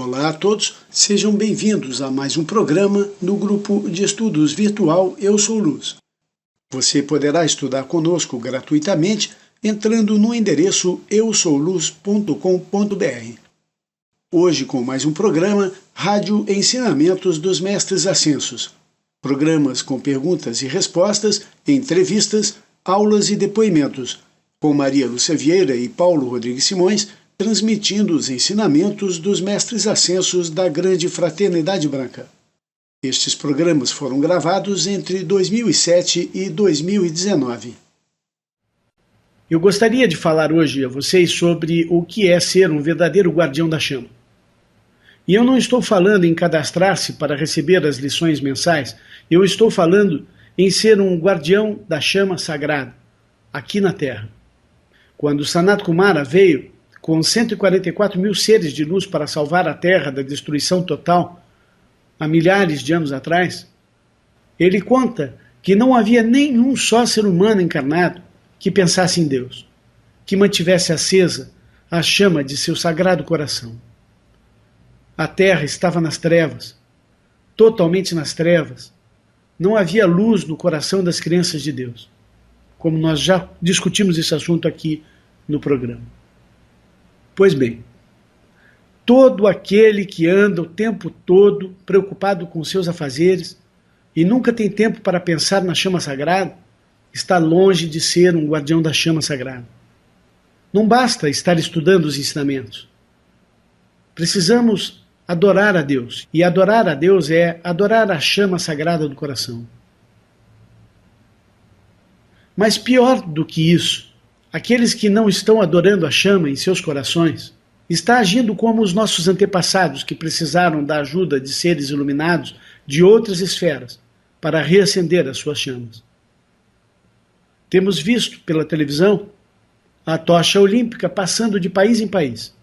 Olá a todos, sejam bem-vindos a mais um programa no grupo de estudos virtual Eu Sou Luz. Você poderá estudar conosco gratuitamente entrando no endereço eusouluz.com.br. Hoje com mais um programa Rádio Ensinamentos dos Mestres Ascensos. Programas com perguntas e respostas, entrevistas, aulas e depoimentos, com Maria Lúcia Vieira e Paulo Rodrigues Simões, transmitindo os ensinamentos dos Mestres Ascensos da Grande Fraternidade Branca. Estes programas foram gravados entre 2007 e 2019. Eu gostaria de falar hoje a vocês sobre o que é ser um verdadeiro guardião da chama. E eu não estou falando em cadastrar-se para receber as lições mensais, eu estou falando em ser um guardião da chama sagrada, aqui na Terra. Quando Sanat Kumara veio com 144 mil seres de luz para salvar a Terra da destruição total, há milhares de anos atrás, ele conta que não havia nenhum só ser humano encarnado que pensasse em Deus, que mantivesse acesa a chama de seu sagrado coração. A Terra estava nas trevas, totalmente nas trevas. Não havia luz no coração das crianças de Deus, como nós já discutimos esse assunto aqui no programa. Pois bem, todo aquele que anda o tempo todo preocupado com seus afazeres e nunca tem tempo para pensar na chama sagrada, está longe de ser um guardião da chama sagrada. Não basta estar estudando os ensinamentos. Precisamos adorar a Deus. E adorar a Deus é adorar a chama sagrada do coração. Mas pior do que isso, aqueles que não estão adorando a chama em seus corações, está agindo como os nossos antepassados que precisaram da ajuda de seres iluminados de outras esferas para reacender as suas chamas. Temos visto pela televisão a tocha olímpica passando de país em país,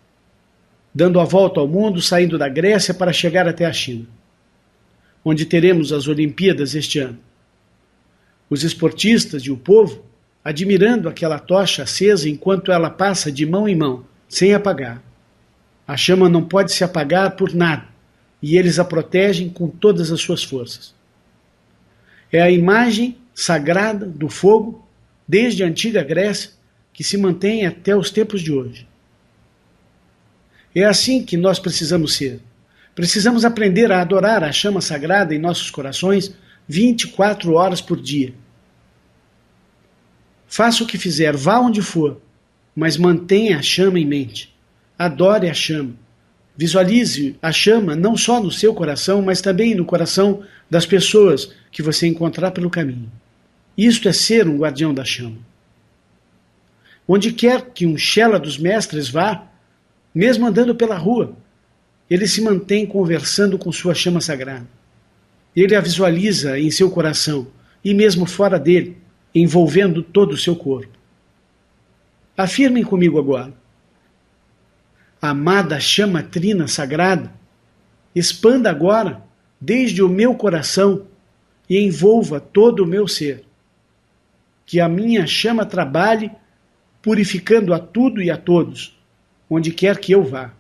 dando a volta ao mundo, saindo da Grécia para chegar até a China, onde teremos as Olimpíadas este ano. Os esportistas e o povo admirando aquela tocha acesa enquanto ela passa de mão em mão, sem apagar. A chama não pode se apagar por nada, e eles a protegem com todas as suas forças. É a imagem sagrada do fogo, desde a antiga Grécia, que se mantém até os tempos de hoje. É assim que nós precisamos ser. Precisamos aprender a adorar a chama sagrada em nossos corações 24 horas por dia. Faça o que fizer, vá onde for, mas mantenha a chama em mente. Adore a chama. Visualize a chama não só no seu coração, mas também no coração das pessoas que você encontrar pelo caminho. Isto é ser um guardião da chama. Onde quer que um Shela dos mestres vá, mesmo andando pela rua, ele se mantém conversando com sua chama sagrada. Ele a visualiza em seu coração e mesmo fora dele, envolvendo todo o seu corpo. Afirmem comigo agora. Amada chama trina sagrada, expanda agora desde o meu coração e envolva todo o meu ser. Que a minha chama trabalhe purificando a tudo e a todos, onde quer que eu vá.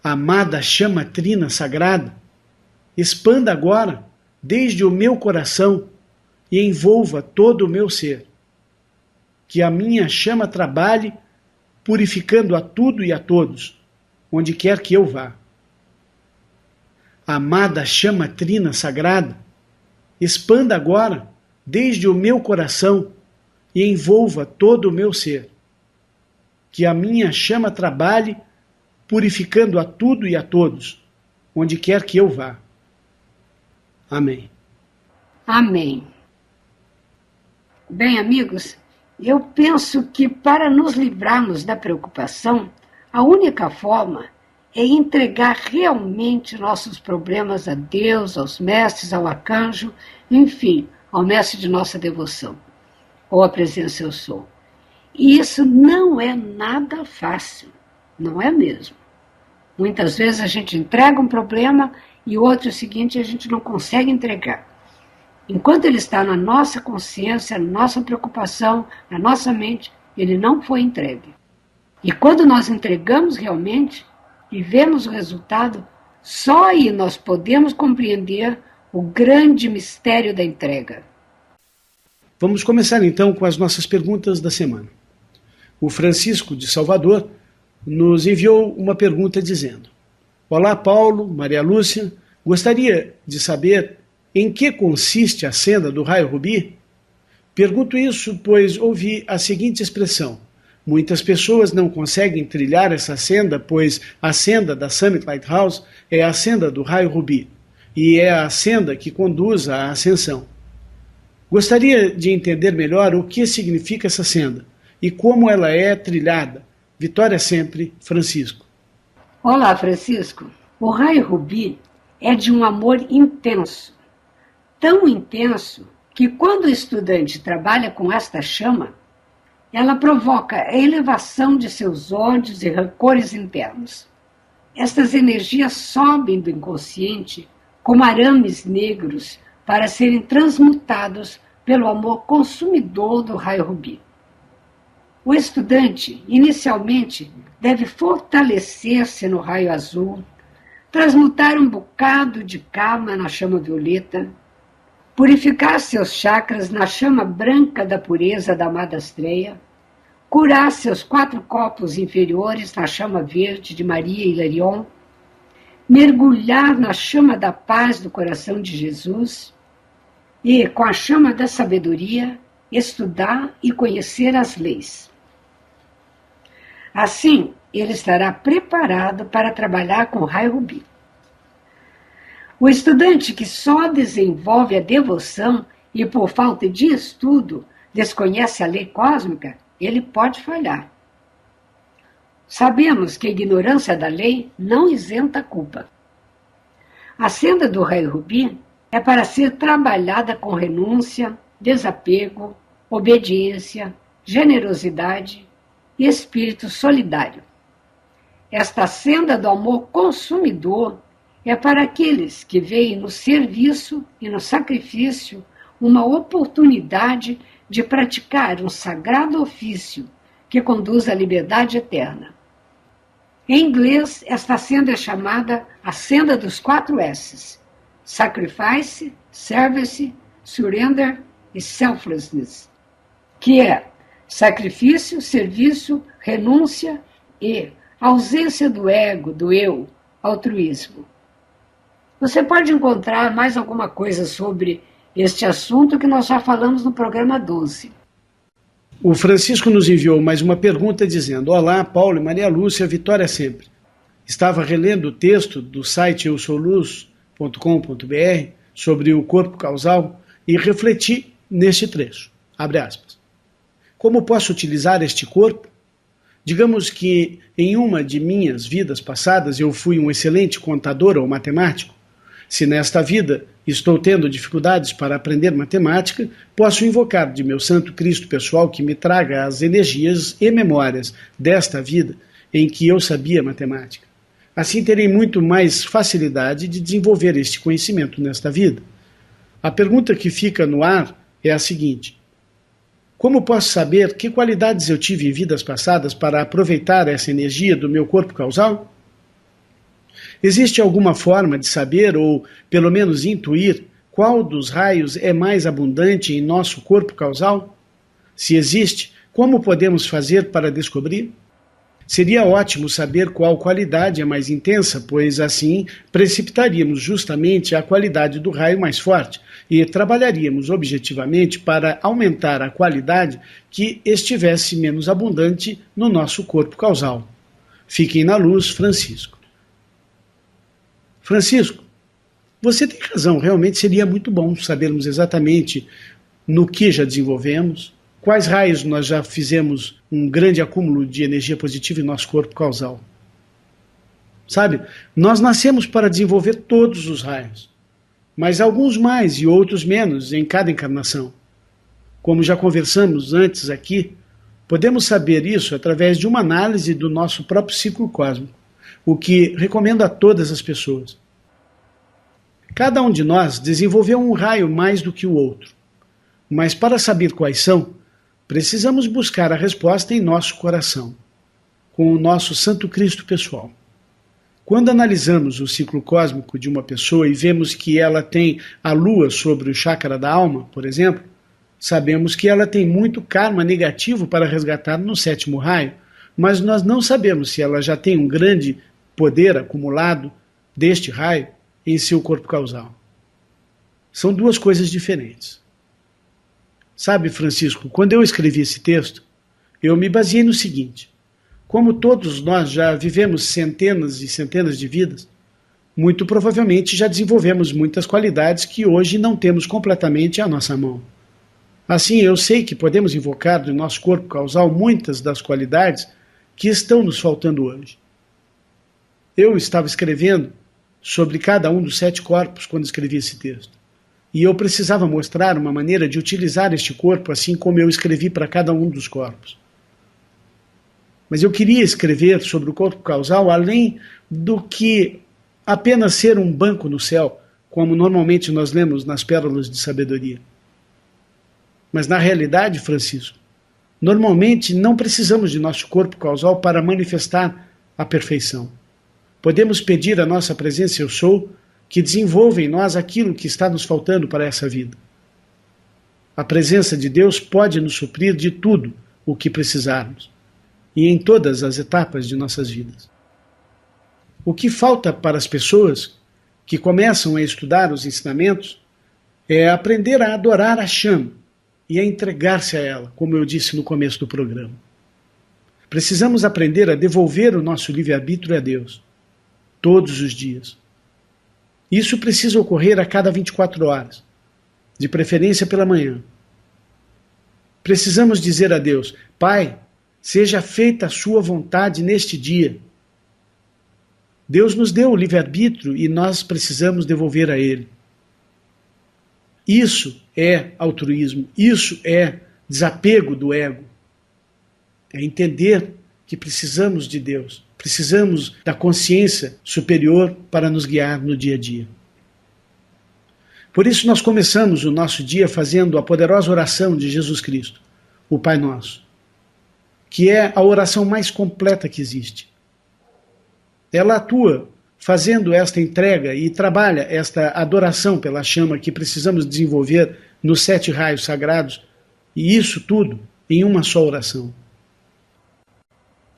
Amada chama trina sagrada, expanda agora desde o meu coração e envolva todo o meu ser. Que a minha chama trabalhe purificando a tudo e a todos, onde quer que eu vá. Amada chama trina sagrada, expanda agora desde o meu coração e envolva todo o meu ser. Que a minha chama trabalhe purificando a tudo e a todos, onde quer que eu vá. Amém. Amém. Bem, amigos, eu penso que para nos livrarmos da preocupação, a única forma é entregar realmente nossos problemas a Deus, aos mestres, ao arcanjo, enfim, ao mestre de nossa devoção, ou à presença eu sou. E isso não é nada fácil, não é mesmo? Muitas vezes a gente entrega um problema e o outro seguinte a gente não consegue entregar. Enquanto ele está na nossa consciência, na nossa preocupação, na nossa mente, ele não foi entregue. E quando nós entregamos realmente, e vemos o resultado, só aí nós podemos compreender o grande mistério da entrega. Vamos começar então com as nossas perguntas da semana. O Francisco de Salvador nos enviou uma pergunta dizendo: Olá Paulo, Maria Lúcia, gostaria de saber em que consiste a senda do raio rubi? Pergunto isso pois ouvi a seguinte expressão: muitas pessoas não conseguem trilhar essa senda, pois a senda da Summit Lighthouse é a senda do raio rubi e é a senda que conduz à ascensão. Gostaria de entender melhor o que significa essa senda e como ela é trilhada. Vitória sempre, Francisco. Olá, Francisco. O raio rubi é de um amor intenso, tão intenso que quando o estudante trabalha com esta chama, ela provoca a elevação de seus ódios e rancores internos. Estas energias sobem do inconsciente como arames negros para serem transmutados pelo amor consumidor do raio rubi. O estudante, inicialmente, deve fortalecer-se no raio azul, transmutar um bocado de karma na chama violeta, purificar seus chakras na chama branca da pureza da amada Astreia, curar seus 4 corpos inferiores na chama verde de Maria Hilarion, mergulhar na chama da paz do coração de Jesus e, com a chama da sabedoria, estudar e conhecer as leis. Assim, ele estará preparado para trabalhar com o raio rubi. O estudante que só desenvolve a devoção e, por falta de estudo, desconhece a lei cósmica, ele pode falhar. Sabemos que a ignorância da lei não isenta a culpa. A senda do raio rubi é para ser trabalhada com renúncia, desapego, obediência, generosidade e espírito solidário. Esta senda do amor consumidor é para aqueles que veem no serviço e no sacrifício uma oportunidade de praticar um sagrado ofício que conduz à liberdade eterna. Em inglês, esta senda é chamada a senda dos 4 S's: Sacrifice, Service, Surrender e Selflessness, que é sacrifício, serviço, renúncia e ausência do ego, do eu, altruísmo. Você pode encontrar mais alguma coisa sobre este assunto que nós já falamos no programa 12. O Francisco nos enviou mais uma pergunta dizendo: Olá, Paulo e Maria Lúcia, Vitória sempre. Estava relendo o texto do site eusouluz.com.br sobre o corpo causal e refleti neste trecho. Abre aspas. Como posso utilizar este corpo? Digamos que em uma de minhas vidas passadas eu fui um excelente contador ou matemático. Se nesta vida estou tendo dificuldades para aprender matemática, posso invocar de meu Santo Cristo pessoal que me traga as energias e memórias desta vida em que eu sabia matemática. Assim terei muito mais facilidade de desenvolver este conhecimento nesta vida. A pergunta que fica no ar é a seguinte: como posso saber que qualidades eu tive em vidas passadas para aproveitar essa energia do meu corpo causal? Existe alguma forma de saber, ou pelo menos intuir, qual dos raios é mais abundante em nosso corpo causal? Se existe, como podemos fazer para descobrir? Seria ótimo saber qual qualidade é mais intensa, pois assim precipitaríamos justamente a qualidade do raio mais forte e trabalharíamos objetivamente para aumentar a qualidade que estivesse menos abundante no nosso corpo causal. Fiquem na luz, Francisco. Francisco, você tem razão, realmente seria muito bom sabermos exatamente no que já desenvolvemos, quais raios nós já fizemos um grande acúmulo de energia positiva em nosso corpo causal. Sabe, nós nascemos para desenvolver todos os raios, mas alguns mais e outros menos em cada encarnação. Como já conversamos antes aqui, podemos saber isso através de uma análise do nosso próprio ciclo cósmico, o que recomendo a todas as pessoas. Cada um de nós desenvolveu um raio mais do que o outro, mas para saber quais são, precisamos buscar a resposta em nosso coração, com o nosso Santo Cristo pessoal. Quando analisamos o ciclo cósmico de uma pessoa e vemos que ela tem a lua sobre o chakra da alma, por exemplo, sabemos que ela tem muito karma negativo para resgatar no 7º raio, mas nós não sabemos se ela já tem um grande poder acumulado deste raio em seu corpo causal. São duas coisas diferentes. Sabe, Francisco, quando eu escrevi esse texto, eu me baseei no seguinte: como todos nós já vivemos centenas e centenas de vidas, muito provavelmente já desenvolvemos muitas qualidades que hoje não temos completamente à nossa mão. Assim, eu sei que podemos invocar do nosso corpo causal muitas das qualidades que estão nos faltando hoje. Eu estava escrevendo sobre cada um dos 7 corpos quando escrevi esse texto. E eu precisava mostrar uma maneira de utilizar este corpo assim como eu escrevi para cada um dos corpos. Mas eu queria escrever sobre o corpo causal além do que apenas ser um banco no céu, como normalmente nós lemos nas pérolas de sabedoria. Mas na realidade, Francisco, normalmente não precisamos de nosso corpo causal para manifestar a perfeição. Podemos pedir a nossa presença Eu Sou que desenvolva em nós aquilo que está nos faltando para essa vida. A presença de Deus pode nos suprir de tudo o que precisarmos, e em todas as etapas de nossas vidas. O que falta para as pessoas que começam a estudar os ensinamentos é aprender a adorar a chama e a entregar-se a ela, como eu disse no começo do programa. Precisamos aprender a devolver o nosso livre-arbítrio a Deus, todos os dias. Isso precisa ocorrer a cada 24 horas, de preferência pela manhã. Precisamos dizer a Deus: Pai, seja feita a sua vontade neste dia. Deus nos deu o livre-arbítrio e nós precisamos devolver a Ele. Isso é altruísmo, isso é desapego do ego. É entender que precisamos de Deus, precisamos da consciência superior para nos guiar no dia a dia. Por isso nós começamos o nosso dia fazendo a poderosa oração de Jesus Cristo, o Pai Nosso, que é a oração mais completa que existe. Ela atua fazendo esta entrega e trabalha esta adoração pela chama que precisamos desenvolver nos 7 raios sagrados, e isso tudo em uma só oração.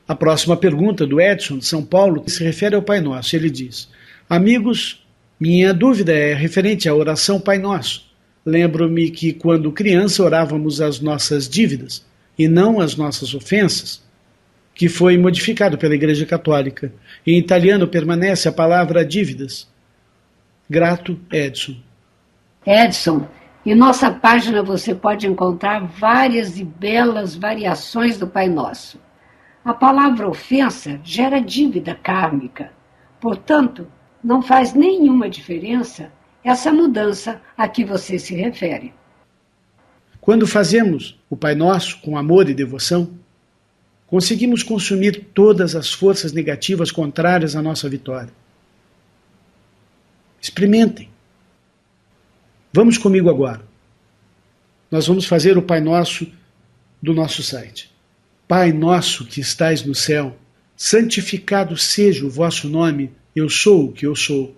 A próxima pergunta do Edson, de São Paulo, se refere ao Pai Nosso. Ele diz: amigos, minha dúvida é referente à oração Pai Nosso. Lembro-me que quando criança orávamos as nossas dívidas e não as nossas ofensas, que foi modificado pela Igreja Católica. Em italiano permanece a palavra dívidas. Grato, Edson. Edson, em nossa página você pode encontrar várias e belas variações do Pai Nosso. A palavra ofensa gera dívida kármica. Portanto, não faz nenhuma diferença essa mudança a que você se refere. Quando fazemos o Pai Nosso com amor e devoção, conseguimos consumir todas as forças negativas contrárias à nossa vitória. Experimentem. Vamos comigo agora. Nós vamos fazer o Pai Nosso do nosso site. Pai nosso que estais no céu, santificado seja o vosso nome, eu sou o que eu sou.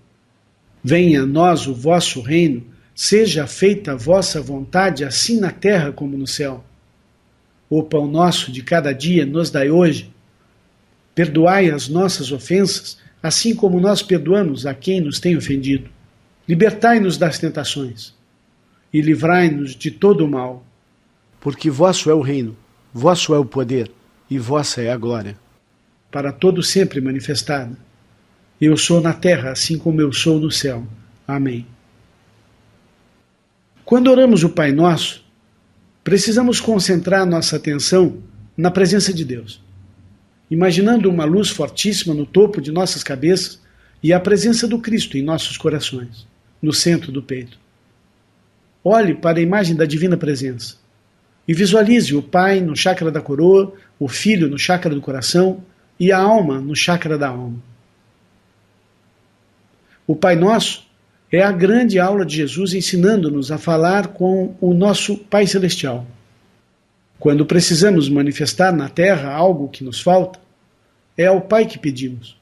Venha a nós o vosso reino, seja feita a vossa vontade, assim na terra como no céu. O pão nosso de cada dia nos dai hoje. Perdoai as nossas ofensas, assim como nós perdoamos a quem nos tem ofendido. Libertai-nos das tentações e livrai-nos de todo o mal. Porque vosso é o reino, vosso é o poder e vossa é a glória. Para todo sempre manifestada. Eu sou na terra, assim como eu sou no céu. Amém. Quando oramos o Pai Nosso, precisamos concentrar nossa atenção na presença de Deus, imaginando uma luz fortíssima no topo de nossas cabeças e a presença do Cristo em nossos corações, no centro do peito. Olhe para a imagem da divina presença e visualize o Pai no chakra da coroa, o Filho no chakra do coração e a alma no chakra da alma. O Pai Nosso é a grande aula de Jesus ensinando-nos a falar com o nosso Pai Celestial. Quando precisamos manifestar na terra algo que nos falta, é ao Pai que pedimos.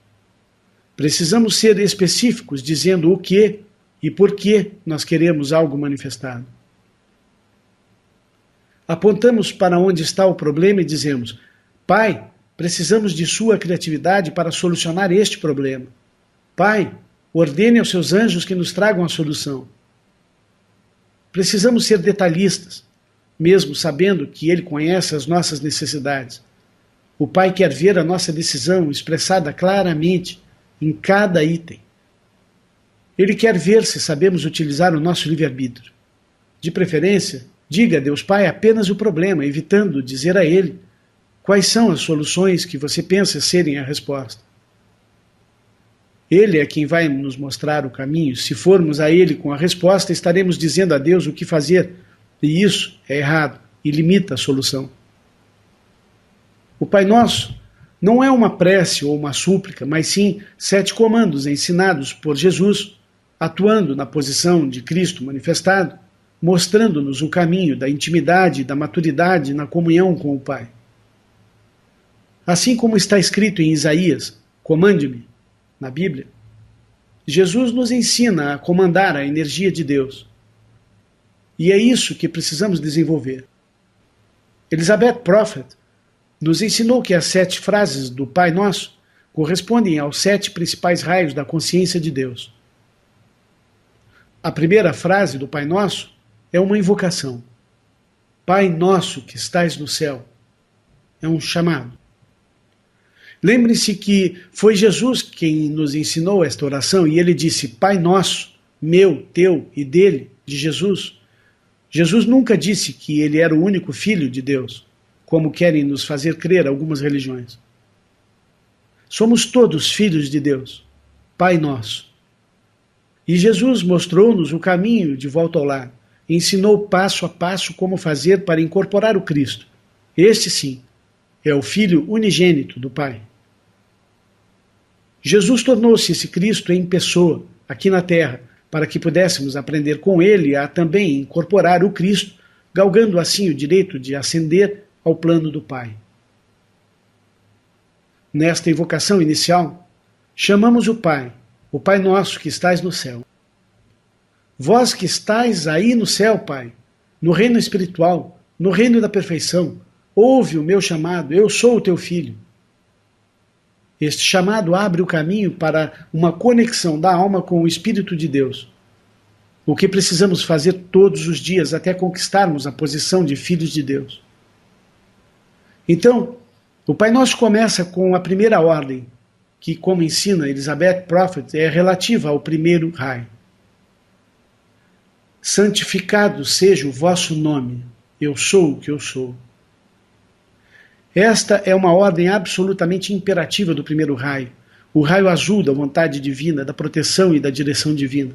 Precisamos ser específicos, dizendo o que e por que nós queremos algo manifestado. Apontamos para onde está o problema e dizemos: Pai, precisamos de sua criatividade para solucionar este problema. Pai, ordene aos seus anjos que nos tragam a solução. Precisamos ser detalhistas, mesmo sabendo que Ele conhece as nossas necessidades. O Pai quer ver a nossa decisão expressada claramente em cada item. Ele quer ver se sabemos utilizar o nosso livre-arbítrio. De preferência, diga a Deus Pai apenas o problema, evitando dizer a Ele quais são as soluções que você pensa serem a resposta. Ele é quem vai nos mostrar o caminho. Se formos a Ele com a resposta, estaremos dizendo a Deus o que fazer, e isso é errado e limita a solução. O Pai Nosso não é uma prece ou uma súplica, mas sim 7 comandos ensinados por Jesus, atuando na posição de Cristo manifestado, mostrando-nos o caminho da intimidade e da maturidade na comunhão com o Pai. Assim como está escrito em Isaías, comande-me, na Bíblia, Jesus nos ensina a comandar a energia de Deus. E é isso que precisamos desenvolver. Elizabeth Prophet nos ensinou que as 7 frases do Pai Nosso correspondem aos 7 principais raios da consciência de Deus. A primeira frase do Pai Nosso é uma invocação. Pai Nosso que estais no céu. É um chamado. Lembre-se que foi Jesus quem nos ensinou esta oração e ele disse: Pai Nosso, meu, teu e dele, de Jesus. Jesus nunca disse que ele era o único filho de Deus, como querem nos fazer crer algumas religiões. Somos todos filhos de Deus, Pai Nosso. E Jesus mostrou-nos o caminho de volta ao lar, ensinou passo a passo como fazer para incorporar o Cristo. Este sim é o Filho unigênito do Pai. Jesus tornou-se esse Cristo em pessoa, aqui na terra, para que pudéssemos aprender com ele a também incorporar o Cristo, galgando assim o direito de ascender ao plano do Pai. Nesta invocação inicial, chamamos o Pai Nosso que estais no céu. Vós que estais aí no céu, Pai, no reino espiritual, no reino da perfeição, ouve o meu chamado, eu sou o teu filho. Este chamado abre o caminho para uma conexão da alma com o Espírito de Deus. O que precisamos fazer todos os dias até conquistarmos a posição de filhos de Deus. Então, o Pai Nosso começa com a primeira ordem, que, como ensina Elizabeth Prophet, é relativa ao primeiro raio. Santificado seja o vosso nome, eu sou o que eu sou. Esta é uma ordem absolutamente imperativa do primeiro raio, o raio azul da vontade divina, da proteção e da direção divina.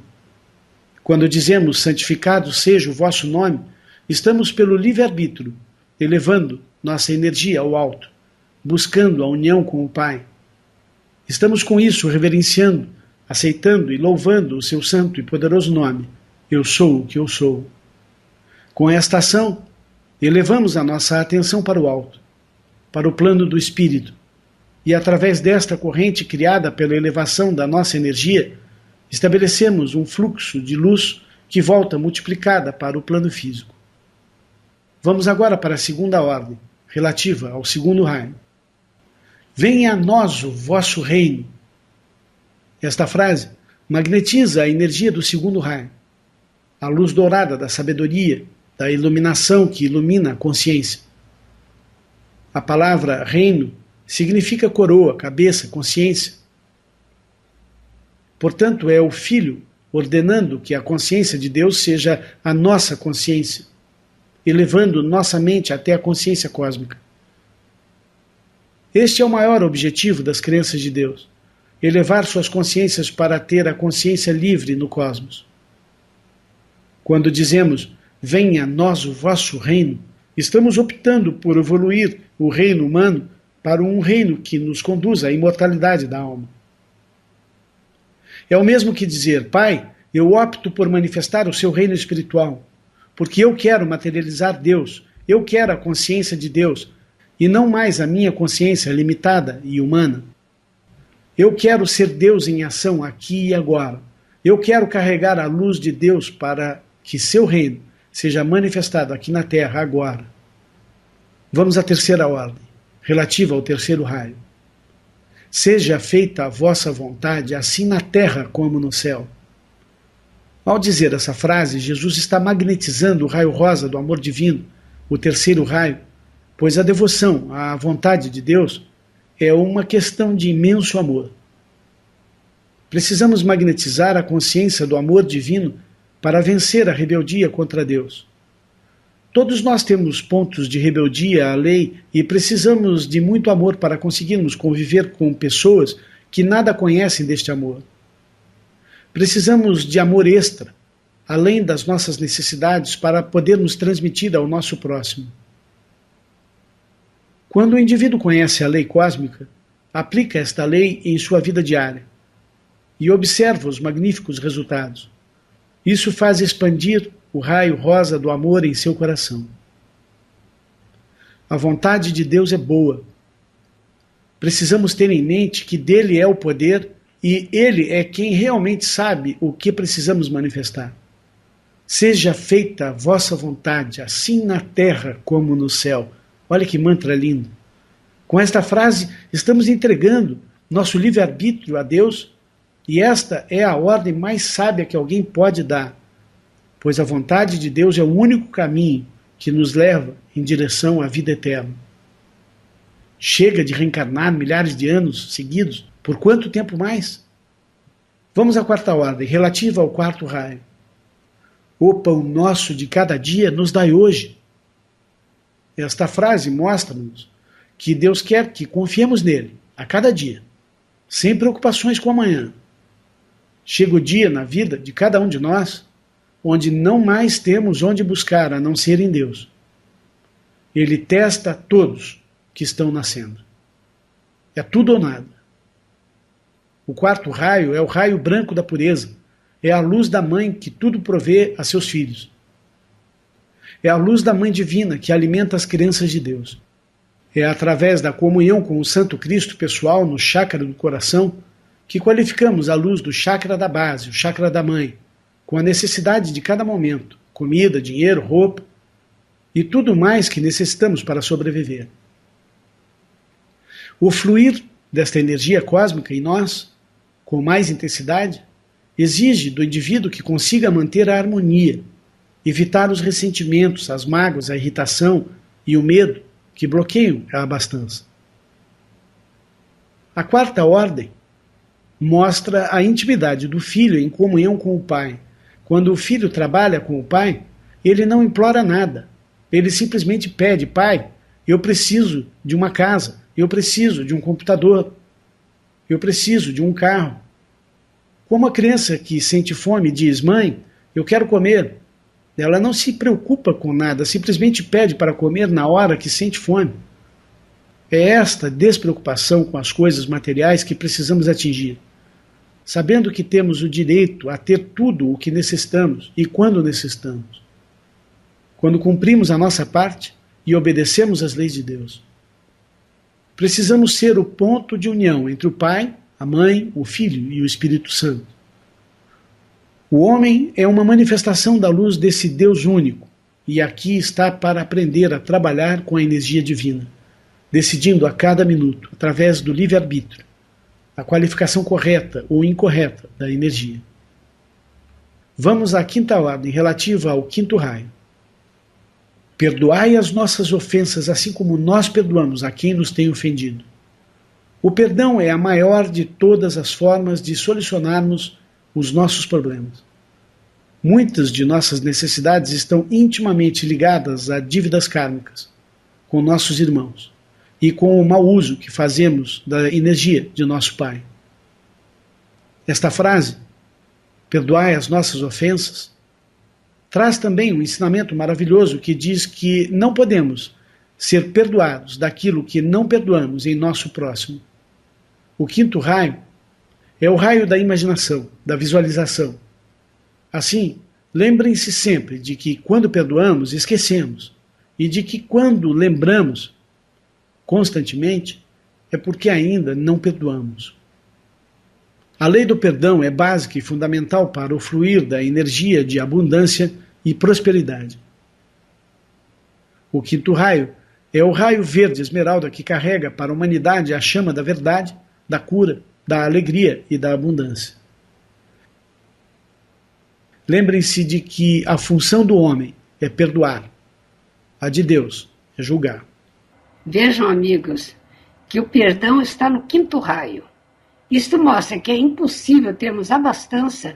Quando dizemos santificado seja o vosso nome, estamos pelo livre-arbítrio, elevando nossa energia ao alto, buscando a união com o Pai. Estamos com isso reverenciando, aceitando e louvando o seu santo e poderoso nome, eu sou o que eu sou. Com esta ação, elevamos a nossa atenção para o alto, para o plano do Espírito, e através desta corrente criada pela elevação da nossa energia, estabelecemos um fluxo de luz que volta multiplicada para o plano físico. Vamos agora para a segunda ordem, relativa ao segundo raio. Venha a nós o vosso reino. Esta frase magnetiza a energia do segundo raio, a luz dourada da sabedoria, da iluminação que ilumina a consciência. A palavra reino significa coroa, cabeça, consciência. Portanto, é o Filho ordenando que a consciência de Deus seja a nossa consciência, elevando nossa mente até a consciência cósmica. Este é o maior objetivo das crianças de Deus, elevar suas consciências para ter a consciência livre no cosmos. Quando dizemos, venha a nós o vosso reino, estamos optando por evoluir o reino humano para um reino que nos conduz à imortalidade da alma. É o mesmo que dizer, Pai, eu opto por manifestar o seu reino espiritual, porque eu quero materializar Deus, eu quero a consciência de Deus, e não mais a minha consciência limitada e humana. Eu quero ser Deus em ação aqui e agora. Eu quero carregar a luz de Deus para que seu reino seja manifestado aqui na terra agora. Vamos à terceira ordem, relativa ao terceiro raio. Seja feita a vossa vontade, assim na terra como no céu. Ao dizer essa frase, Jesus está magnetizando o raio rosa do amor divino, o terceiro raio, pois a devoção à vontade de Deus é uma questão de imenso amor. Precisamos magnetizar a consciência do amor divino para vencer a rebeldia contra Deus. Todos nós temos pontos de rebeldia à lei e precisamos de muito amor para conseguirmos conviver com pessoas que nada conhecem deste amor. Precisamos de amor extra, além das nossas necessidades, para podermos transmitir ao nosso próximo. Quando o indivíduo conhece a lei cósmica, aplica esta lei em sua vida diária e observa os magníficos resultados. Isso faz expandir o raio rosa do amor em seu coração. A vontade de Deus é boa. Precisamos ter em mente que dele é o poder e ele é quem realmente sabe o que precisamos manifestar. Seja feita a vossa vontade, assim na terra como no céu. Olha que mantra lindo. Com esta frase, estamos entregando nosso livre-arbítrio a Deus, e esta é a ordem mais sábia que alguém pode dar, pois a vontade de Deus é o único caminho que nos leva em direção à vida eterna. Chega de reencarnar milhares de anos seguidos. Por quanto tempo mais? Vamos à quarta ordem, relativa ao quarto raio. O pão nosso de cada dia nos dai hoje. Esta frase mostra-nos que Deus quer que confiemos nele a cada dia, sem preocupações com o amanhã. Chega o dia na vida de cada um de nós onde não mais temos onde buscar a não ser em Deus. Ele testa todos que estão nascendo. É tudo ou nada. O quarto raio é o raio branco da pureza. É a luz da mãe que tudo provê a seus filhos. É a luz da mãe divina que alimenta as crianças de Deus. É através da comunhão com o Santo Cristo pessoal no chakra do coração que qualificamos a luz do chakra da base, o chakra da mãe, com a necessidade de cada momento, comida, dinheiro, roupa e tudo mais que necessitamos para sobreviver. O fluir desta energia cósmica em nós, com mais intensidade, exige do indivíduo que consiga manter a harmonia, evitar os ressentimentos, as mágoas, a irritação e o medo que bloqueiam a abastança. A quarta ordem mostra a intimidade do filho em comunhão com o pai. Quando o filho trabalha com o pai, ele não implora nada. Ele simplesmente pede: pai, eu preciso de uma casa, eu preciso de um computador, eu preciso de um carro. Como a criança que sente fome diz: mãe, eu quero comer. Ela não se preocupa com nada, simplesmente pede para comer na hora que sente fome. É esta despreocupação com as coisas materiais que precisamos atingir, sabendo que temos o direito a ter tudo o que necessitamos e quando necessitamos, quando cumprimos a nossa parte e obedecemos às leis de Deus. Precisamos ser o ponto de união entre o Pai, a Mãe, o Filho e o Espírito Santo. O homem é uma manifestação da luz desse Deus único, e aqui está para aprender a trabalhar com a energia divina, decidindo a cada minuto, através do livre-arbítrio, a qualificação correta ou incorreta da energia. Vamos à quinta ordem, relativa ao quinto raio. Perdoai as nossas ofensas, assim como nós perdoamos a quem nos tem ofendido. O perdão é a maior de todas as formas de solucionarmos os nossos problemas. Muitas de nossas necessidades estão intimamente ligadas a dívidas kármicas com nossos irmãos e com o mau uso que fazemos da energia de nosso Pai. Esta frase, perdoai as nossas ofensas, traz também um ensinamento maravilhoso que diz que não podemos ser perdoados daquilo que não perdoamos em nosso próximo. O quinto raio é o raio da imaginação, da visualização. Assim, lembrem-se sempre de que quando perdoamos, esquecemos, e de que quando lembramos constantemente, é porque ainda não perdoamos. lei do perdão é básica e fundamental para o fluir da energia de abundância e prosperidade. O quinto raio é o raio verde esmeralda que carrega para a humanidade a chama da verdade, da cura, da alegria e da abundância. Lembrem-se de que a função do homem é perdoar, a de Deus é julgar. Vejam, amigos, que o perdão está no quinto raio. Isto mostra que é impossível termos abastança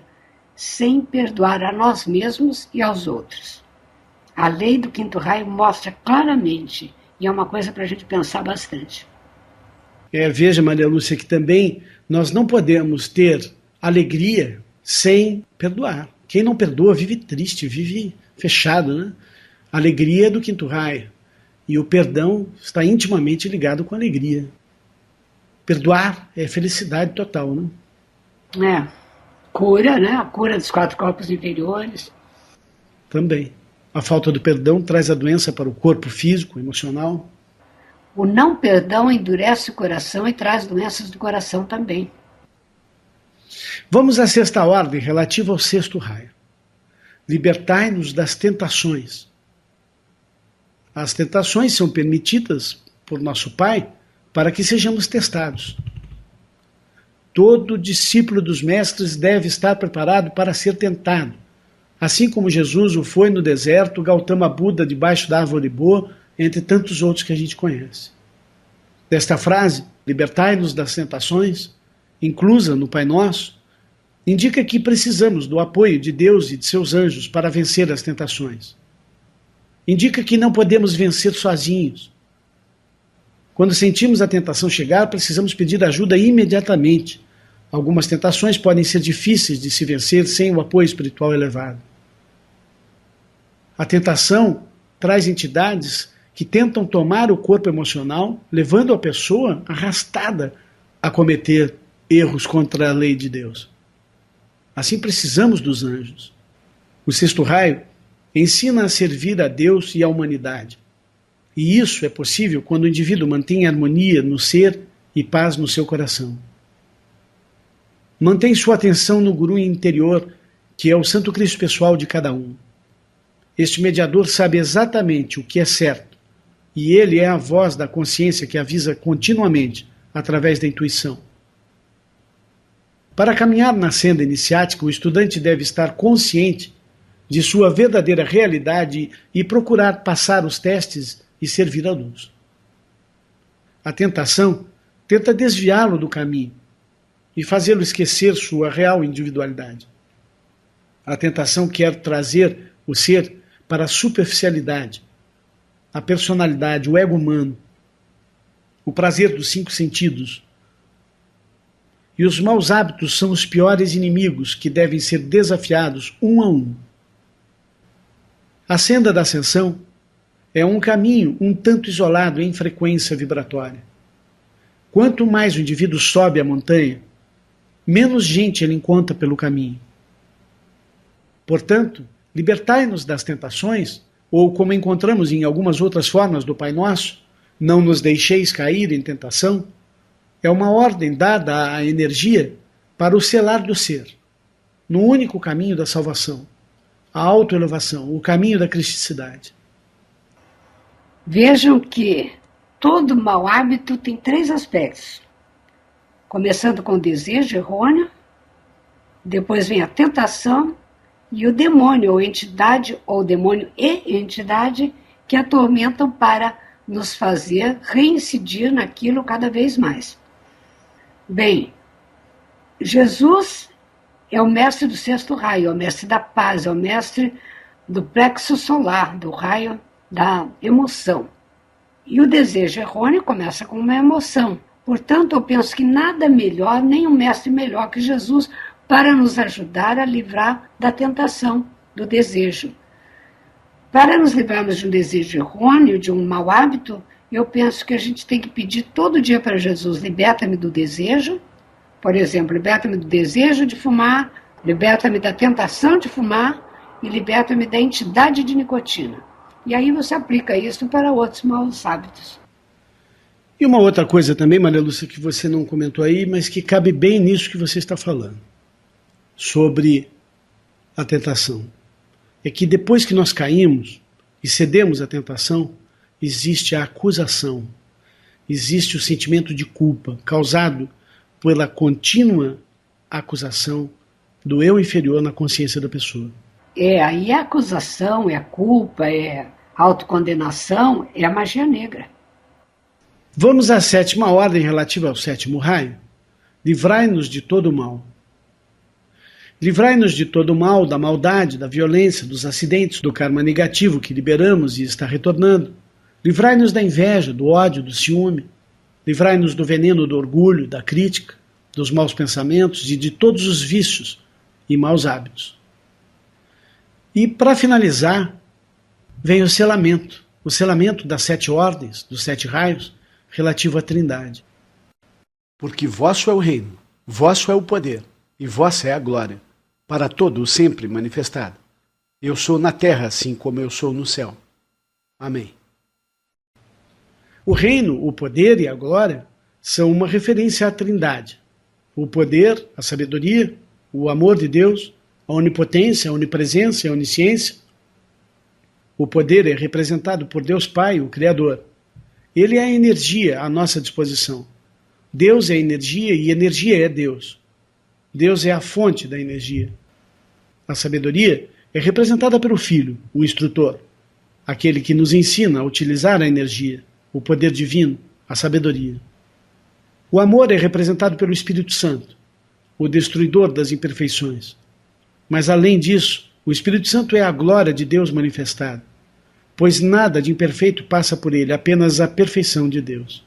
sem perdoar a nós mesmos e aos outros. A lei do quinto raio mostra claramente, e é uma coisa para a gente pensar bastante. Veja, Maria Lúcia, que também nós não podemos ter alegria sem perdoar. Quem não perdoa vive triste, vive fechado, né? A alegria é do quinto raio. E o perdão está intimamente ligado com a alegria. Perdoar é felicidade total, né? Cura, né? A cura dos 4 corpos inferiores. Também. A falta do perdão traz a doença para o corpo físico, emocional. O não perdão endurece o coração e traz doenças do coração também. Vamos à sexta ordem, relativa ao sexto raio. Libertai-nos das tentações. As tentações são permitidas por nosso Pai para que sejamos testados. Todo discípulo dos mestres deve estar preparado para ser tentado. Assim como Jesus o foi no deserto, Gautama Buda debaixo da árvore boa, entre tantos outros que a gente conhece. Desta frase, libertai-nos das tentações, inclusa no Pai Nosso, indica que precisamos do apoio de Deus e de seus anjos para vencer as tentações. Indica que não podemos vencer sozinhos. Quando sentimos a tentação chegar, precisamos pedir ajuda imediatamente. Algumas tentações podem ser difíceis de se vencer sem o apoio espiritual elevado. A tentação traz entidades que tentam tomar o corpo emocional, levando a pessoa arrastada a cometer erros contra a lei de Deus. Assim precisamos dos anjos. O sexto raio ensina a servir a Deus e à humanidade. E isso é possível quando o indivíduo mantém harmonia no ser e paz no seu coração. Mantém sua atenção no guru interior, que é o Santo Cristo pessoal de cada um. Este mediador sabe exatamente o que é certo, e ele é a voz da consciência que avisa continuamente através da intuição. Para caminhar na senda iniciática, o estudante deve estar consciente de sua verdadeira realidade e procurar passar os testes e servir a luz. A tentação tenta desviá-lo do caminho e fazê-lo esquecer sua real individualidade. A tentação quer trazer o ser para a superficialidade, a personalidade, o ego humano, o prazer dos 5 sentidos. E os maus hábitos são os piores inimigos que devem ser desafiados um a um. A senda da ascensão é um caminho um tanto isolado em frequência vibratória. Quanto mais o indivíduo sobe a montanha, menos gente ele encontra pelo caminho. Portanto, libertai-nos das tentações, ou como encontramos em algumas outras formas do Pai Nosso, não nos deixeis cair em tentação, é uma ordem dada à energia para o selar do ser, no único caminho da salvação, a autoelevação, o caminho da cristicidade. Vejam que todo mau hábito tem 3 aspectos. Começando com o desejo errôneo, depois vem a tentação e o demônio ou entidade, ou demônio e entidade, que atormentam para nos fazer reincidir naquilo cada vez mais. Bem, Jesus é o mestre do sexto raio, é o mestre da paz, é o mestre do plexo solar, do raio da emoção. E o desejo errôneo começa com uma emoção. Portanto, eu penso que nada melhor, nem um mestre melhor que Jesus, para nos ajudar a livrar da tentação, do desejo. Para nos livrarmos de um desejo errôneo, de um mau hábito, eu penso que a gente tem que pedir todo dia para Jesus: liberta-me do desejo, por exemplo, liberta-me do desejo de fumar, liberta-me da tentação de fumar e liberta-me da entidade de nicotina. E aí você aplica isso para outros maus hábitos. E uma outra coisa também, Maria Lúcia, que você não comentou aí, mas que cabe bem nisso que você está falando, sobre a tentação. É que depois que nós caímos e cedemos à tentação, existe a acusação, existe o sentimento de culpa causado pela contínua acusação do eu inferior na consciência da pessoa. Aí a acusação, é a culpa, é a autocondenação, é a magia negra. Vamos à sétima ordem relativa ao sétimo raio. Livrai-nos de todo o mal. Livrai-nos de todo o mal, da maldade, da violência, dos acidentes, do karma negativo que liberamos e está retornando. Livrai-nos da inveja, do ódio, do ciúme. Livrai-nos do veneno do orgulho, da crítica, dos maus pensamentos e de todos os vícios e maus hábitos. E, para finalizar, vem o selamento das 7 ordens, dos 7 raios, relativo à Trindade. Porque vosso é o reino, vosso é o poder, e vossa é a glória, para todo o sempre manifestada. Eu sou na terra, assim como eu sou no céu. Amém. O reino, o poder e a glória são uma referência à Trindade. O poder, a sabedoria, o amor de Deus, a onipotência, a onipresença e a onisciência. O poder é representado por Deus Pai, o Criador. Ele é a energia à nossa disposição. Deus é energia e energia é Deus. Deus é a fonte da energia. A sabedoria é representada pelo Filho, o instrutor, aquele que nos ensina a utilizar a energia, o poder divino, a sabedoria. O amor é representado pelo Espírito Santo, o destruidor das imperfeições. Mas além disso, o Espírito Santo é a glória de Deus manifestada, pois nada de imperfeito passa por ele, apenas a perfeição de Deus.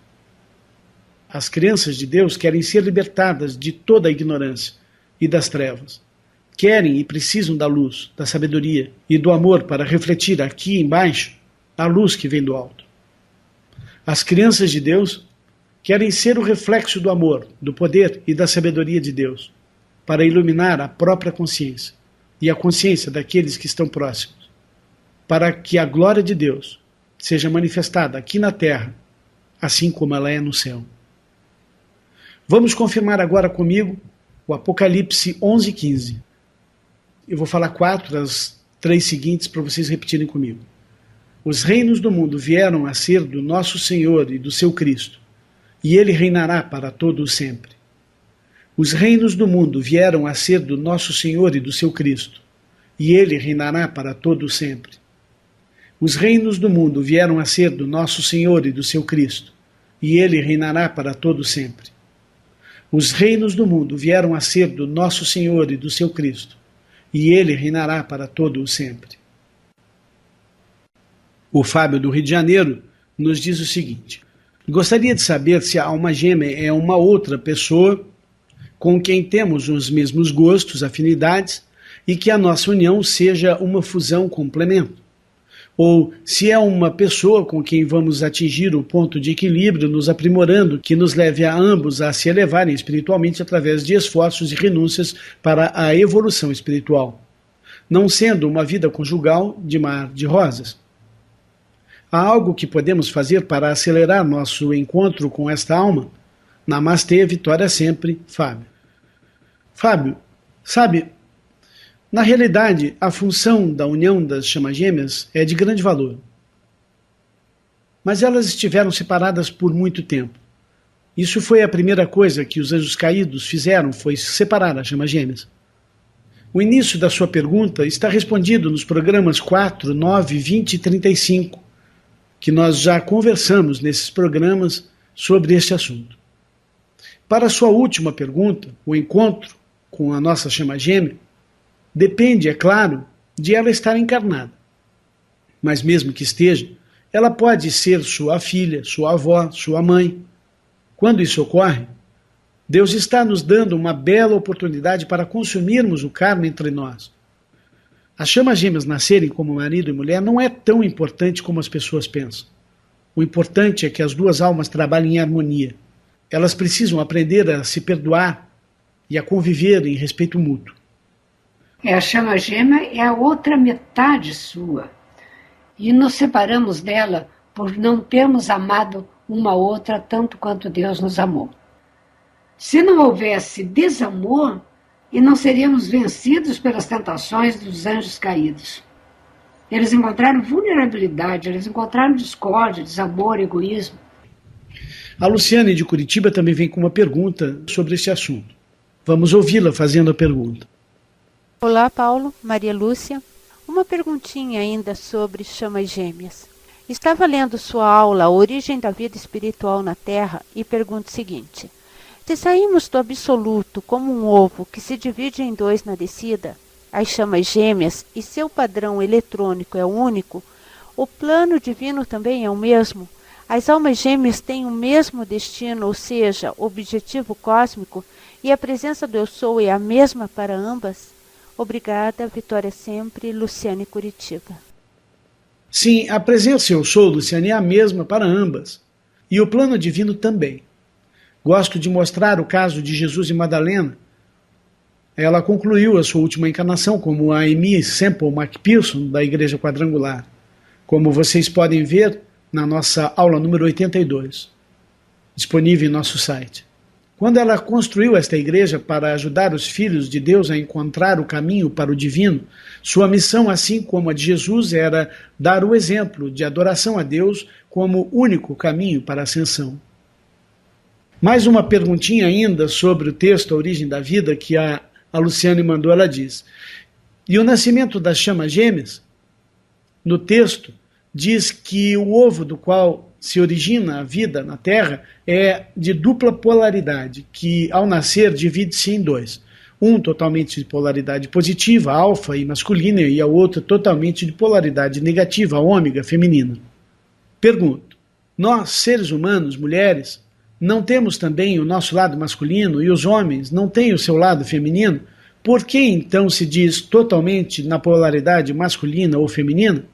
As crianças de Deus querem ser libertadas de toda a ignorância e das trevas. Querem e precisam da luz, da sabedoria e do amor para refletir aqui embaixo a luz que vem do alto. As crianças de Deus querem ser o reflexo do amor, do poder e da sabedoria de Deus, para iluminar a própria consciência e a consciência daqueles que estão próximos, para que a glória de Deus seja manifestada aqui na terra, assim como ela é no céu. Vamos confirmar agora comigo o Apocalipse 11:15. Eu vou falar 4, as 3 seguintes para vocês repetirem comigo. Os reinos do mundo vieram a ser do nosso Senhor e do seu Cristo, e ele reinará para todo o sempre. Os reinos do mundo vieram a ser do nosso Senhor e do seu Cristo, e ele reinará para todo o sempre. Os reinos do mundo vieram a ser do nosso Senhor e do seu Cristo, e ele reinará para todo o sempre. Os reinos do mundo vieram a ser do nosso Senhor e do seu Cristo, e ele reinará para todo o sempre. O Fábio do Rio de Janeiro nos diz o seguinte: gostaria de saber se a alma gêmea é uma outra pessoa com quem temos os mesmos gostos, afinidades, e que a nossa união seja uma fusão complemento. Ou se é uma pessoa com quem vamos atingir o ponto de equilíbrio, nos aprimorando, que nos leve a ambos a se elevarem espiritualmente através de esforços e renúncias para a evolução espiritual, não sendo uma vida conjugal de mar de rosas. Há algo que podemos fazer para acelerar nosso encontro com esta alma? Namastê, vitória sempre, Fábio. Fábio, sabe, na realidade, a função da união das chamas gêmeas é de grande valor. Mas elas estiveram separadas por muito tempo. Isso foi a primeira coisa que os anjos caídos fizeram, foi separar as chamas gêmeas. O início da sua pergunta está respondido nos programas 4, 9, 20 e 35, que nós já conversamos nesses programas sobre este assunto. Para a sua última pergunta, o encontro com a nossa chama gêmea depende, é claro, de ela estar encarnada. Mas mesmo que esteja, ela pode ser sua filha, sua avó, sua mãe. Quando isso ocorre, Deus está nos dando uma bela oportunidade para consumirmos o karma entre nós. As chamas gêmeas nascerem como marido e mulher não é tão importante como as pessoas pensam. O importante é que as duas almas trabalhem em harmonia. Elas precisam aprender a se perdoar e a conviver em respeito mútuo. A chama gêmea é a outra metade sua. E nos separamos dela por não termos amado uma a outra tanto quanto Deus nos amou. Se não houvesse desamor, e não seríamos vencidos pelas tentações dos anjos caídos. Eles encontraram vulnerabilidade, eles encontraram discórdia, desamor, egoísmo. A Luciane de Curitiba também vem com uma pergunta sobre esse assunto. Vamos ouvi-la fazendo a pergunta. Olá, Paulo, Maria Lúcia. Uma perguntinha ainda sobre chamas gêmeas. Estava lendo sua aula A Origem da Vida Espiritual na Terra e pergunto o seguinte: se saímos do absoluto como um ovo que se divide em dois na descida, as chamas gêmeas, e seu padrão eletrônico é único, o plano divino também é o mesmo? As almas gêmeas têm o mesmo destino, ou seja, objetivo cósmico, e a presença do Eu Sou é a mesma para ambas? Obrigada, Vitória sempre, Luciane Curitiba. Sim, a presença Eu Sou, Luciane, é a mesma para ambas. E o plano divino também. Gosto de mostrar o caso de Jesus e Madalena. Ela concluiu a sua última encarnação como a Aimee Semple McPherson, da Igreja Quadrangular. Como vocês podem ver na nossa aula número 82, disponível em nosso site. Quando ela construiu esta igreja para ajudar os filhos de Deus a encontrar o caminho para o divino, sua missão, assim como a de Jesus, era dar o exemplo de adoração a Deus como único caminho para a ascensão. Mais uma perguntinha ainda sobre o texto A Origem da Vida que a Luciane mandou. Ela diz: e o nascimento das chamas gêmeas? No texto diz que o ovo do qual se origina a vida na Terra é de dupla polaridade, que ao nascer divide-se em dois. Um totalmente de polaridade positiva, alfa e masculina, e a outra totalmente de polaridade negativa, ômega, feminina. Pergunto: nós, seres humanos, mulheres, não temos também o nosso lado masculino e os homens não têm o seu lado feminino? Por que então se diz totalmente na polaridade masculina ou feminina?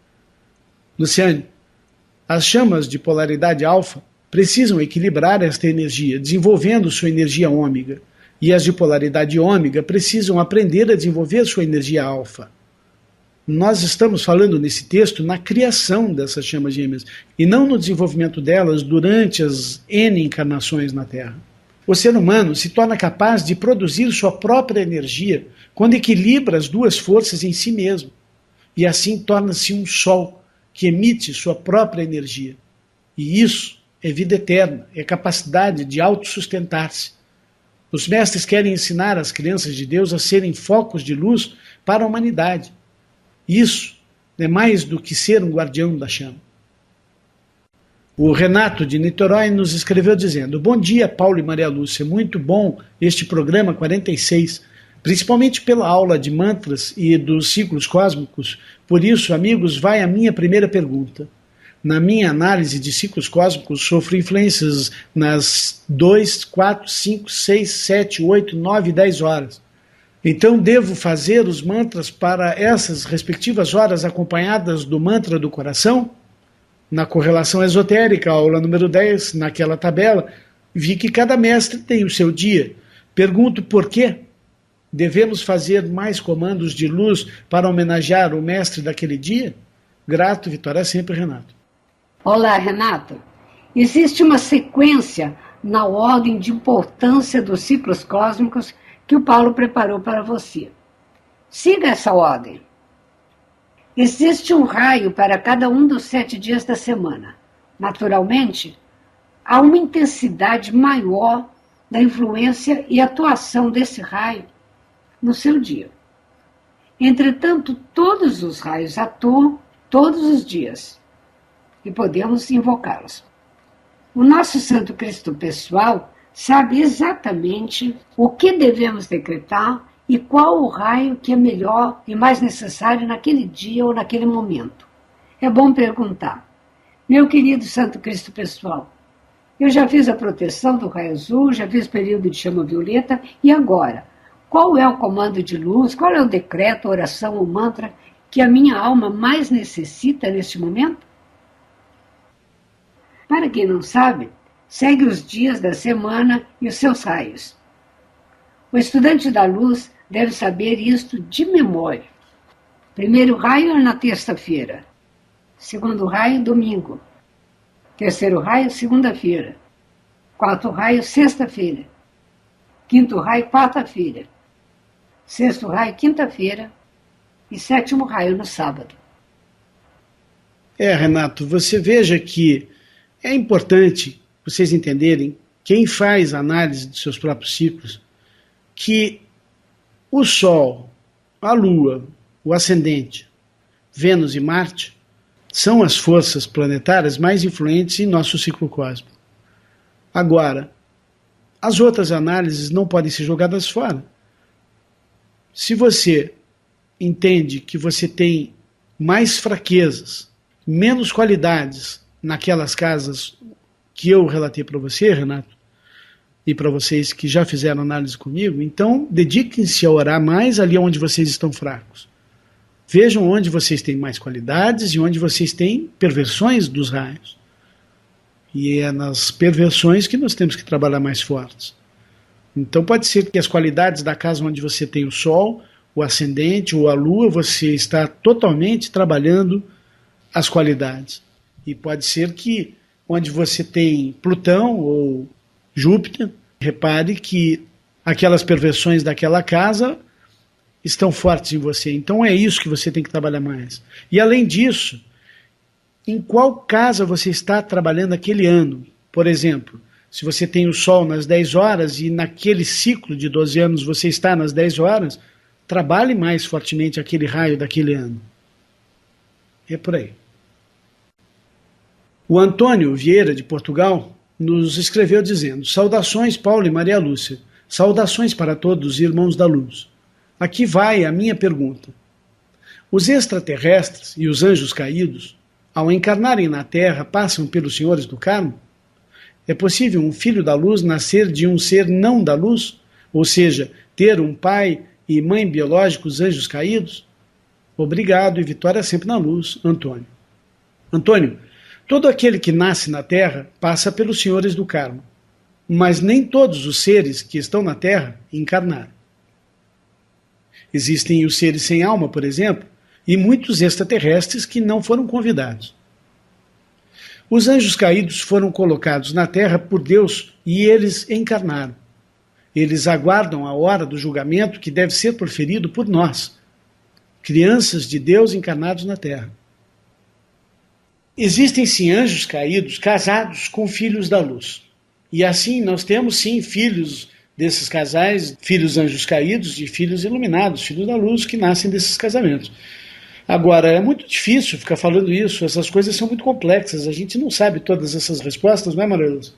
Luciane, as chamas de polaridade alfa precisam equilibrar esta energia, desenvolvendo sua energia ômega. E as de polaridade ômega precisam aprender a desenvolver sua energia alfa. Nós estamos falando nesse texto na criação dessas chamas gêmeas e não no desenvolvimento delas durante as N encarnações na Terra. O ser humano se torna capaz de produzir sua própria energia quando equilibra as duas forças em si mesmo. E assim torna-se um sol que emite sua própria energia. E isso é vida eterna, é capacidade de autossustentar-se. Os mestres querem ensinar as crianças de Deus a serem focos de luz para a humanidade. Isso é mais do que ser um guardião da chama. O Renato de Niterói nos escreveu dizendo: bom dia, Paulo e Maria Lúcia, muito bom este programa 46, principalmente pela aula de mantras e dos ciclos cósmicos. Por isso, amigos, vai a minha primeira pergunta. Na minha análise de ciclos cósmicos, sofro influências nas 2, 4, 5, 6, 7, 8, 9 e 10 horas. Então devo fazer os mantras para essas respectivas horas acompanhadas do mantra do coração? Na correlação esotérica, aula número 10, naquela tabela, vi que cada mestre tem o seu dia. Pergunto por quê? Devemos fazer mais comandos de luz para homenagear o mestre daquele dia? Grato, Vitória sempre, Renato. Olá, Renato. Existe uma sequência na ordem de importância dos ciclos cósmicos que o Paulo preparou para você. Siga essa ordem. Existe um raio para cada um dos 7 dias da semana. Naturalmente, há uma intensidade maior da influência e atuação desse raio no seu dia. Entretanto, todos os raios atuam todos os dias e podemos invocá-los. O nosso Santo Cristo pessoal sabe exatamente o que devemos decretar e qual o raio que é melhor e mais necessário naquele dia ou naquele momento. É bom perguntar: meu querido Santo Cristo pessoal, eu já fiz a proteção do raio azul, já fiz período de chama violeta, e agora? Qual é o comando de luz, qual é o decreto, oração ou mantra que a minha alma mais necessita neste momento? Para quem não sabe, segue os dias da semana e os seus raios. O estudante da luz deve saber isto de memória. Primeiro raio é na terça-feira. Segundo raio, domingo. Terceiro raio, segunda-feira. Quarto raio, sexta-feira. Quinto raio, quarta-feira. Sexto raio, quinta-feira. E sétimo raio, no sábado. Renato, você veja que é importante vocês entenderem, quem faz a análise de seus próprios ciclos, que o Sol, a Lua, o Ascendente, Vênus e Marte são as forças planetárias mais influentes em nosso ciclo cósmico. Agora, as outras análises não podem ser jogadas fora. Se você entende que você tem mais fraquezas, menos qualidades naquelas casas que eu relatei para você, Renato, e para vocês que já fizeram análise comigo, então dediquem-se a orar mais ali onde vocês estão fracos. Vejam onde vocês têm mais qualidades e onde vocês têm perversões dos raios. E é nas perversões que nós temos que trabalhar mais fortes. Então pode ser que as qualidades da casa onde você tem o Sol, o Ascendente ou a Lua, você está totalmente trabalhando as qualidades. E pode ser que onde você tem Plutão ou Júpiter, repare que aquelas perversões daquela casa estão fortes em você. Então é isso que você tem que trabalhar mais. E além disso, em qual casa você está trabalhando aquele ano? Por exemplo, se você tem o Sol nas 10 horas e naquele ciclo de 12 anos você está nas 10 horas, trabalhe mais fortemente aquele raio daquele ano. É por aí. O Antônio Vieira, de Portugal, nos escreveu dizendo: saudações, Paulo e Maria Lúcia. Saudações para todos os irmãos da luz. Aqui vai a minha pergunta. Os extraterrestres e os anjos caídos, ao encarnarem na Terra, passam pelos senhores do Carmo? É possível um filho da luz nascer de um ser não da luz? Ou seja, ter um pai e mãe biológicos anjos caídos? Obrigado e vitória sempre na luz, Antônio. Antônio, todo aquele que nasce na Terra passa pelos senhores do Carmo, mas nem todos os seres que estão na Terra encarnaram. Existem os seres sem alma, por exemplo, e muitos extraterrestres que não foram convidados. Os anjos caídos foram colocados na Terra por Deus e eles encarnaram. Eles aguardam a hora do julgamento que deve ser proferido por nós, crianças de Deus encarnados na Terra. Existem sim anjos caídos casados com filhos da luz. E assim nós temos sim filhos desses casais, filhos anjos caídos e filhos iluminados, filhos da luz que nascem desses casamentos. Agora, é muito difícil ficar falando isso, essas coisas são muito complexas, a gente não sabe todas essas respostas, não é, Maria Lúcia?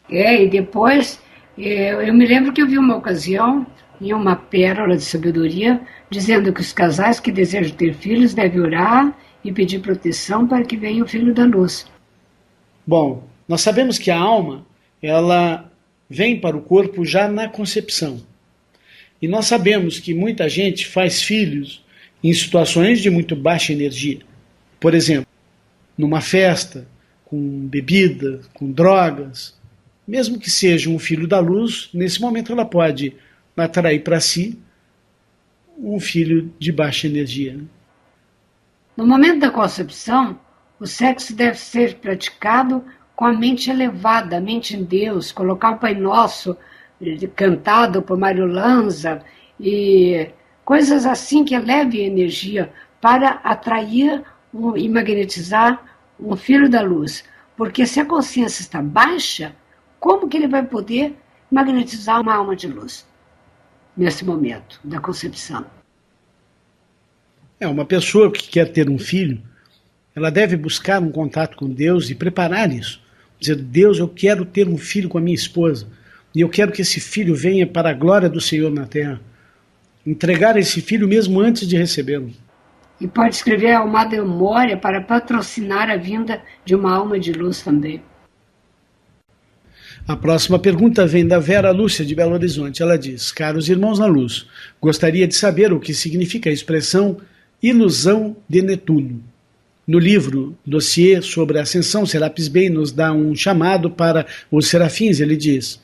E depois, eu me lembro que eu vi uma ocasião, em uma pérola de sabedoria, dizendo que os casais que desejam ter filhos devem orar e pedir proteção para que venha o filho da luz. Bom, nós sabemos que a alma, ela vem para o corpo já na concepção. E nós sabemos que muita gente faz filhos em situações de muito baixa energia. Por exemplo, numa festa, com bebida, com drogas. Mesmo que seja um filho da luz, nesse momento ela pode atrair para si um filho de baixa energia. No momento da concepção, o sexo deve ser praticado com a mente elevada, a mente em Deus, colocar o Pai Nosso cantado por Mário Lanza e coisas assim que elevem a energia para atrair e magnetizar um filho da luz. Porque se a consciência está baixa, como que ele vai poder magnetizar uma alma de luz nesse momento da concepção? Uma pessoa que quer ter um filho, ela deve buscar um contato com Deus e preparar isso. Dizer, Deus, eu quero ter um filho com a minha esposa, e eu quero que esse filho venha para a glória do Senhor na terra. Entregar esse filho mesmo antes de recebê-lo. E pode escrever a Almada Moria para patrocinar a vinda de uma alma de luz também. A próxima pergunta vem da Vera Lúcia, de Belo Horizonte. Ela diz: caros irmãos na luz, gostaria de saber o que significa a expressão ilusão de Netuno. No livro Dossiê sobre a Ascensão, Serapis Bey nos dá um chamado para os serafins. Ele diz,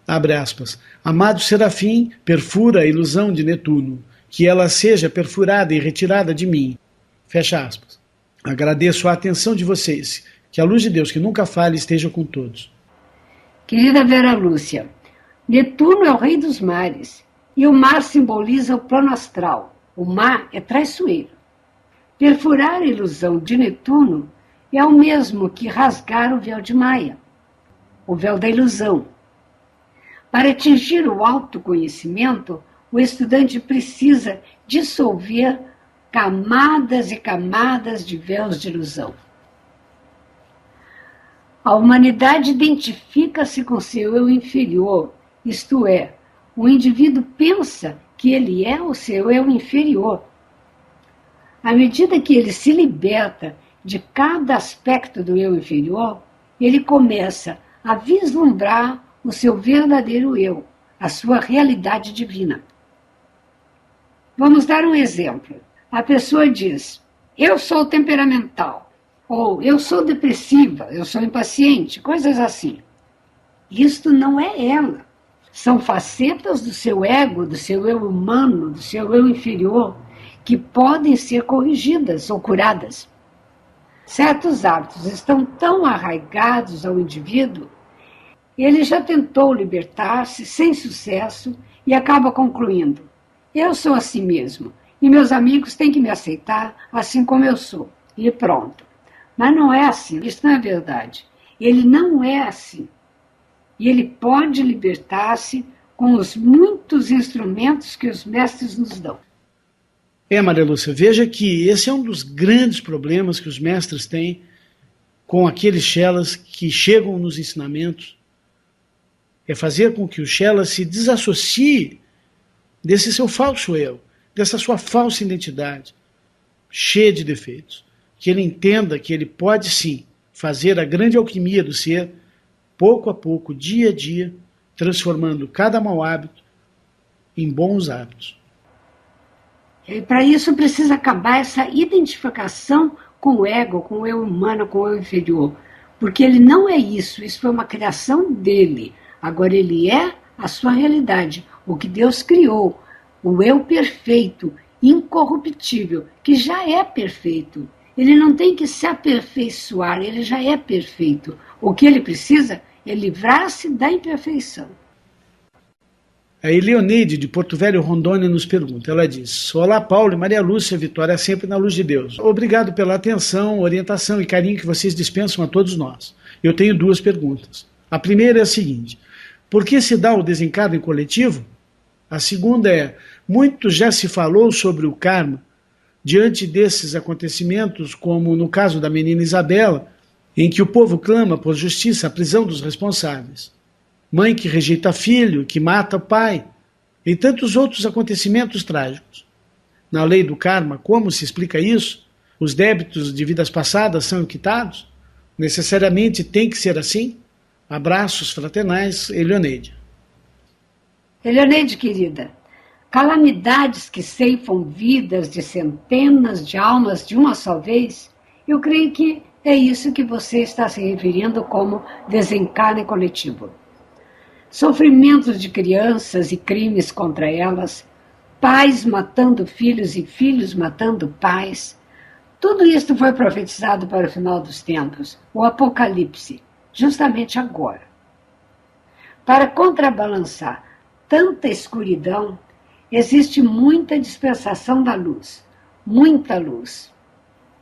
abre aspas, amado serafim, perfura a ilusão de Netuno, que ela seja perfurada e retirada de mim. Fecha aspas. Agradeço a atenção de vocês. Que a luz de Deus, que nunca falha, esteja com todos. Querida Vera Lúcia, Netuno é o rei dos mares, e o mar simboliza o plano astral. O mar é traiçoeiro. Perfurar a ilusão de Netuno é o mesmo que rasgar o véu de Maia, o véu da ilusão. Para atingir o autoconhecimento, o estudante precisa dissolver camadas e camadas de véus de ilusão. A humanidade identifica-se com seu eu inferior, isto é, o indivíduo pensa que ele é o seu eu inferior. À medida que ele se liberta de cada aspecto do eu inferior, ele começa a vislumbrar o seu verdadeiro eu, a sua realidade divina. Vamos dar um exemplo. A pessoa diz, eu sou temperamental, ou eu sou depressiva, eu sou impaciente, coisas assim. Isto não é ela. São facetas do seu ego, do seu eu humano, do seu eu inferior, que podem ser corrigidas ou curadas. Certos hábitos estão tão arraigados ao indivíduo, ele já tentou libertar-se sem sucesso e acaba concluindo, eu sou assim mesmo, e meus amigos têm que me aceitar assim como eu sou, e pronto. Mas não é assim, isso não é verdade. Ele não é assim. E ele pode libertar-se com os muitos instrumentos que os mestres nos dão. Maria Lúcia, veja que esse é um dos grandes problemas que os mestres têm com aqueles chelas que chegam nos ensinamentos. É fazer com que o chela se desassocie desse seu falso eu, dessa sua falsa identidade, cheia de defeitos. Que ele entenda que ele pode sim fazer a grande alquimia do ser, pouco a pouco, dia a dia, transformando cada mau hábito em bons hábitos. E para isso precisa acabar essa identificação com o ego, com o eu humano, com o eu inferior. Porque ele não é isso, isso foi uma criação dele. Agora ele é a sua realidade, o que Deus criou, o eu perfeito, incorruptível, que já é perfeito. Ele não tem que se aperfeiçoar, ele já é perfeito. O que ele precisa é livrar-se da imperfeição. A Eleoneide, de Porto Velho, Rondônia, nos pergunta. Ela diz, olá Paulo e Maria Lúcia, Vitória sempre na luz de Deus. Obrigado pela atenção, orientação e carinho que vocês dispensam a todos nós. Eu tenho duas perguntas. A primeira é a seguinte, por que se dá o desencarne coletivo? A segunda é, muito já se falou sobre o karma, diante desses acontecimentos, como no caso da menina Isabela, em que o povo clama por justiça a prisão dos responsáveis. Mãe que rejeita filho, que mata o pai, e tantos outros acontecimentos trágicos. Na lei do karma, como se explica isso? Os débitos de vidas passadas são quitados? Necessariamente tem que ser assim? Abraços fraternais, Eleoneide. Eleoneide, querida, calamidades que ceifam vidas de centenas de almas de uma só vez, eu creio que é isso que você está se referindo como desencarne coletivo. Sofrimentos de crianças e crimes contra elas, pais matando filhos e filhos matando pais. Tudo isso foi profetizado para o final dos tempos, o Apocalipse, justamente agora. Para contrabalançar tanta escuridão, existe muita dispensação da luz, muita luz.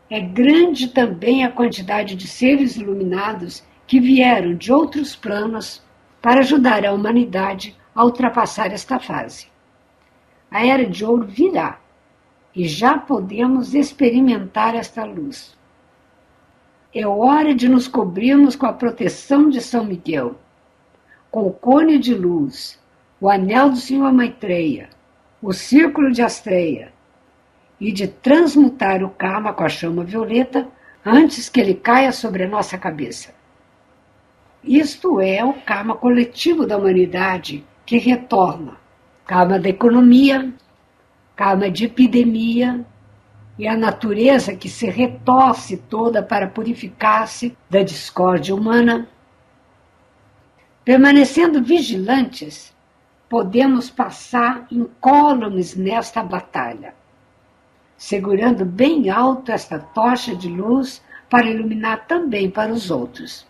É grande também a quantidade de seres iluminados que vieram de outros planos para ajudar a humanidade a ultrapassar esta fase. A Era de Ouro virá e já podemos experimentar esta luz. É hora de nos cobrirmos com a proteção de São Miguel, com o cone de luz, o anel do Senhor Maitreya, o círculo de Astreia, e de transmutar o karma com a chama violeta antes que ele caia sobre a nossa cabeça. Isto é o karma coletivo da humanidade que retorna. Karma da economia, karma de epidemia, e a natureza que se retorce toda para purificar-se da discórdia humana. Permanecendo vigilantes, podemos passar incólumes nesta batalha, segurando bem alto esta tocha de luz para iluminar também para os outros.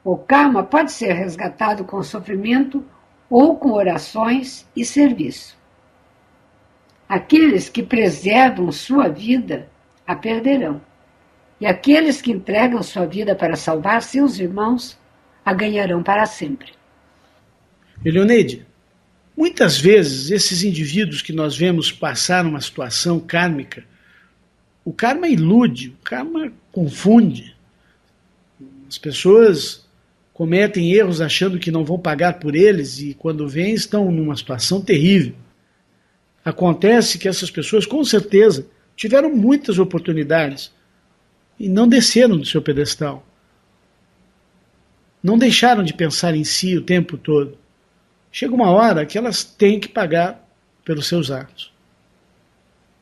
O karma pode ser resgatado com sofrimento ou com orações e serviço. Aqueles que preservam sua vida a perderão, e aqueles que entregam sua vida para salvar seus irmãos a ganharão para sempre. Eleoneide, muitas vezes esses indivíduos que nós vemos passar uma situação kármica, o karma ilude, o karma confunde. As pessoas cometem erros achando que não vão pagar por eles e quando vêm estão numa situação terrível. Acontece que essas pessoas com certeza tiveram muitas oportunidades e não desceram do seu pedestal. Não deixaram de pensar em si o tempo todo. Chega uma hora que elas têm que pagar pelos seus atos.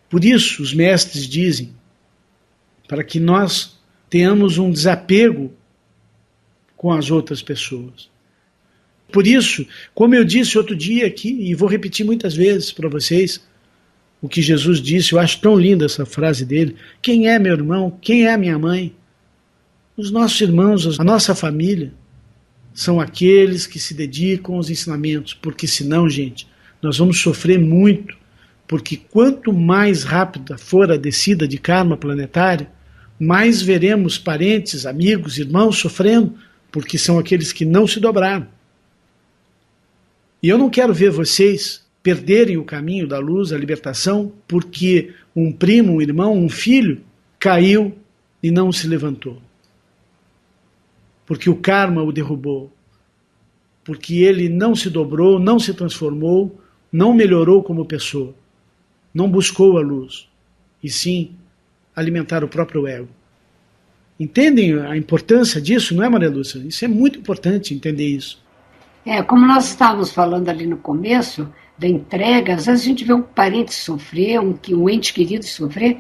Por isso, os mestres dizem, para que nós tenhamos um desapego com as outras pessoas. Por isso, como eu disse outro dia aqui, e vou repetir muitas vezes para vocês, o que Jesus disse, eu acho tão linda essa frase dele, quem é meu irmão, quem é a minha mãe? Os nossos irmãos, a nossa família, são aqueles que se dedicam aos ensinamentos, porque senão, gente, nós vamos sofrer muito, porque quanto mais rápida for a descida de karma planetária, mais veremos parentes, amigos, irmãos sofrendo, porque são aqueles que não se dobraram. E eu não quero ver vocês perderem o caminho da luz, a libertação, porque um primo, um irmão, um filho caiu e não se levantou. Porque o karma o derrubou. Porque ele não se dobrou, não se transformou, não melhorou como pessoa. Não buscou a luz. E sim, alimentar o próprio ego. Entendem a importância disso, não é, Maria Lúcia? Isso é muito importante entender isso. Como nós estávamos falando ali no começo, da entrega, às vezes a gente vê um parente sofrer, um ente querido sofrer,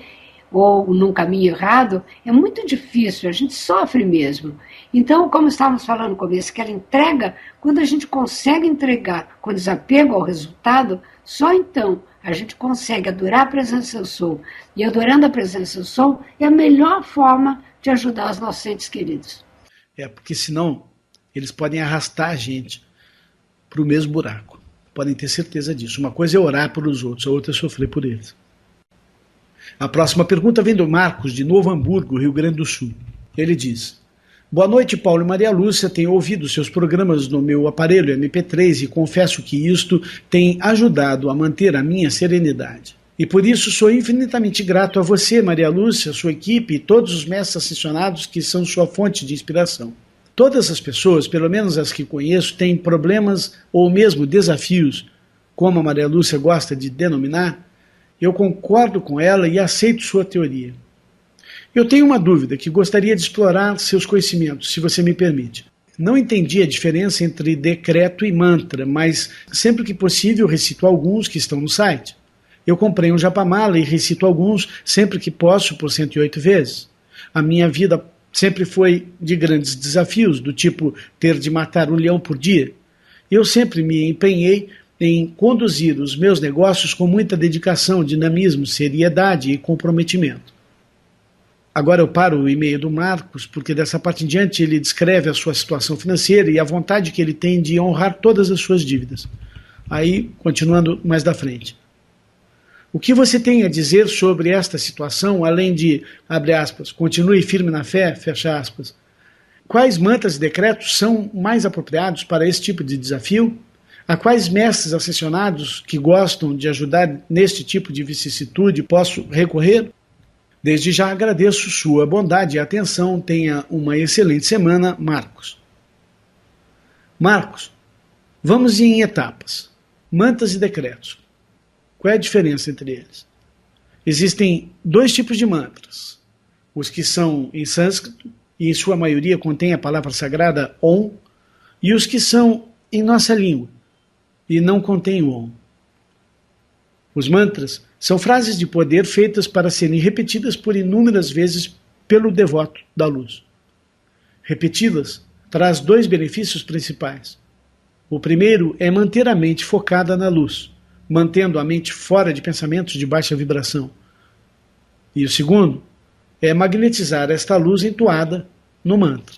ou num caminho errado, é muito difícil, a gente sofre mesmo. Então, como estávamos falando no começo, aquela entrega, quando a gente consegue entregar com desapego ao resultado, só então a gente consegue adorar a presença do Sol. E adorando a presença do Sol é a melhor forma de ajudar os nossos entes queridos. Porque senão eles podem arrastar a gente para o mesmo buraco. Podem ter certeza disso. Uma coisa é orar pelos outros, a outra é sofrer por eles. A próxima pergunta vem do Marcos, de Novo Hamburgo, Rio Grande do Sul. Ele diz: boa noite, Paulo e Maria Lúcia. Tenho ouvido seus programas no meu aparelho MP3 e confesso que isto tem ajudado a manter a minha serenidade. E por isso sou infinitamente grato a você, Maria Lúcia, sua equipe e todos os mestres ascensionados que são sua fonte de inspiração. Todas as pessoas, pelo menos as que conheço, têm problemas ou mesmo desafios, como a Maria Lúcia gosta de denominar. Eu concordo com ela e aceito sua teoria. Eu tenho uma dúvida que gostaria de explorar seus conhecimentos, se você me permite. Não entendi a diferença entre decreto e mantra, mas sempre que possível recito alguns que estão no site. Eu comprei um japamala e recito alguns sempre que posso por 108 vezes. A minha vida sempre foi de grandes desafios, do tipo ter de matar um leão por dia. Eu sempre me empenhei em conduzir os meus negócios com muita dedicação, dinamismo, seriedade e comprometimento. Agora eu paro o e-mail do Marcos, porque dessa parte em diante ele descreve a sua situação financeira e a vontade que ele tem de honrar todas as suas dívidas. Aí, continuando mais da frente. O que você tem a dizer sobre esta situação, além de, abre aspas, continue firme na fé, fecha aspas? Quais mantras e decretos são mais apropriados para esse tipo de desafio? A quais mestres ascensionados que gostam de ajudar neste tipo de vicissitude posso recorrer? Desde já agradeço sua bondade e atenção. Tenha uma excelente semana, Marcos. Marcos, vamos em etapas. Mantras e decretos. Qual é a diferença entre eles? Existem dois tipos de mantras. Os que são em sânscrito, e em sua maioria contém a palavra sagrada Om, e os que são em nossa língua, e não contém o Om. Os mantras são frases de poder feitas para serem repetidas por inúmeras vezes pelo devoto da luz. Repeti-las traz dois benefícios principais. O primeiro é manter a mente focada na luz, mantendo a mente fora de pensamentos de baixa vibração. E o segundo é magnetizar esta luz entoada no mantra.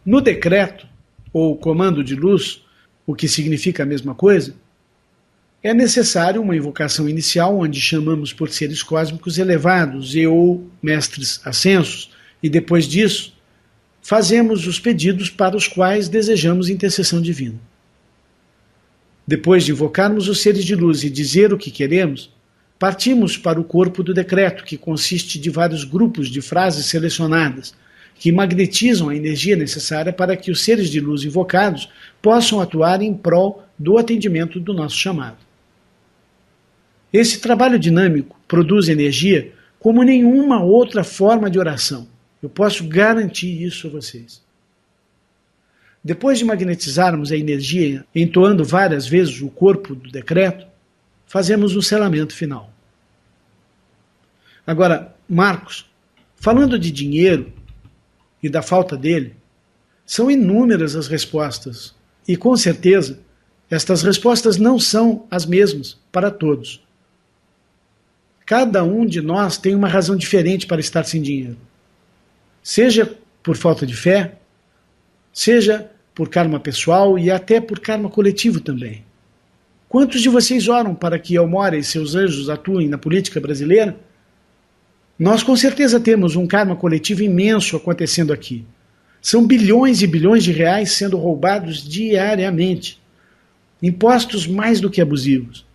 No decreto, ou comando de luz, o que significa a mesma coisa, é necessário uma invocação inicial onde chamamos por seres cósmicos elevados e ou mestres ascensos, e depois disso fazemos os pedidos para os quais desejamos intercessão divina. Depois de invocarmos os seres de luz e dizer o que queremos, partimos para o corpo do decreto, que consiste de vários grupos de frases selecionadas, que magnetizam a energia necessária para que os seres de luz invocados possam atuar em prol do atendimento do nosso chamado. Esse trabalho dinâmico produz energia como nenhuma outra forma de oração. Eu posso garantir isso a vocês. Depois de magnetizarmos a energia, entoando várias vezes o corpo do decreto, fazemos um selamento final. Agora, Marcos, falando de dinheiro e da falta dele, são inúmeras as respostas. E com certeza, estas respostas não são as mesmas para todos. Cada um de nós tem uma razão diferente para estar sem dinheiro. Seja por falta de fé, seja por karma pessoal e até por karma coletivo também. Quantos de vocês oram para que Elmora e seus anjos atuem na política brasileira? Nós com certeza temos um karma coletivo imenso acontecendo aqui. São bilhões e bilhões de reais sendo roubados diariamente. Impostos mais do que abusivos.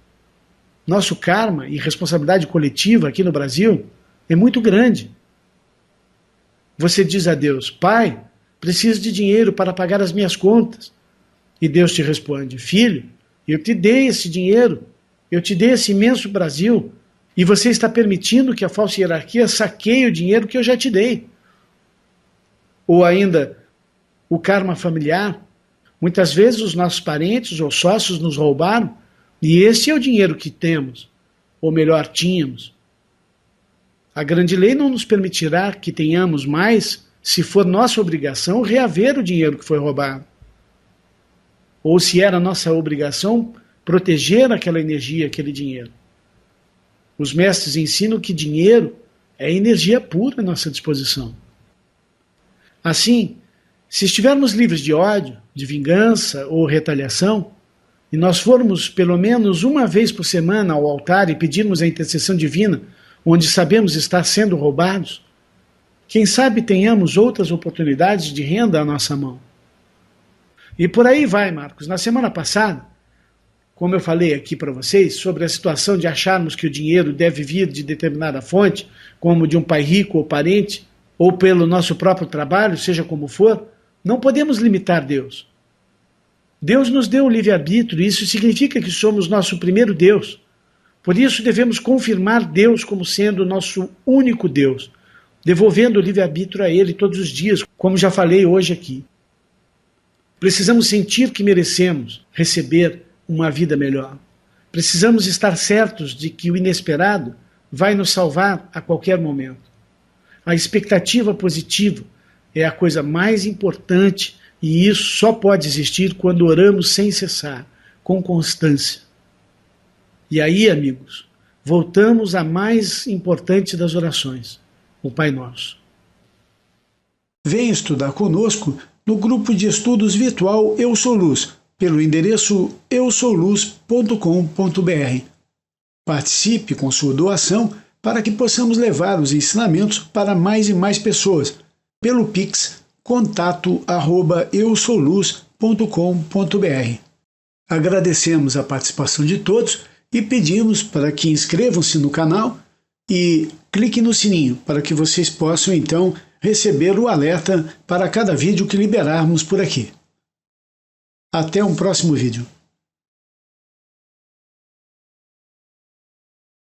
Nosso karma e responsabilidade coletiva aqui no Brasil é muito grande. Você diz a Deus: Pai, preciso de dinheiro para pagar as minhas contas. E Deus te responde: Filho, eu te dei esse dinheiro, eu te dei esse imenso Brasil, e você está permitindo que a falsa hierarquia saqueie o dinheiro que eu já te dei. Ou ainda, o karma familiar. Muitas vezes os nossos parentes ou sócios nos roubaram, e esse é o dinheiro que temos, ou melhor, tínhamos. A grande lei não nos permitirá que tenhamos mais, se for nossa obrigação, reaver o dinheiro que foi roubado. Ou se era nossa obrigação, proteger aquela energia, aquele dinheiro. Os mestres ensinam que dinheiro é energia pura à nossa disposição. Assim, se estivermos livres de ódio, de vingança ou retaliação, e nós formos pelo menos uma vez por semana ao altar e pedirmos a intercessão divina, onde sabemos estar sendo roubados, quem sabe tenhamos outras oportunidades de renda à nossa mão. E por aí vai, Marcos. Na semana passada, como eu falei aqui para vocês, sobre a situação de acharmos que o dinheiro deve vir de determinada fonte, como de um pai rico ou parente, ou pelo nosso próprio trabalho, seja como for, não podemos limitar Deus. Deus nos deu o livre-arbítrio e isso significa que somos nosso primeiro Deus. Por isso devemos confirmar Deus como sendo nosso único Deus, devolvendo o livre-arbítrio a Ele todos os dias, como já falei hoje aqui. Precisamos sentir que merecemos receber uma vida melhor. Precisamos estar certos de que o inesperado vai nos salvar a qualquer momento. A expectativa positiva é a coisa mais importante e isso só pode existir quando oramos sem cessar, com constância. E aí, amigos, voltamos à mais importante das orações, o Pai Nosso. Venha estudar conosco no grupo de estudos virtual Eu Sou Luz, pelo endereço eusouluz.com.br. Participe com sua doação para que possamos levar os ensinamentos para mais e mais pessoas, pelo Pix contato@eusouluz.com.br. Agradecemos a participação de todos e pedimos para que inscrevam-se no canal e cliquem no sininho para que vocês possam então receber o alerta para cada vídeo que liberarmos por aqui. Até um próximo vídeo.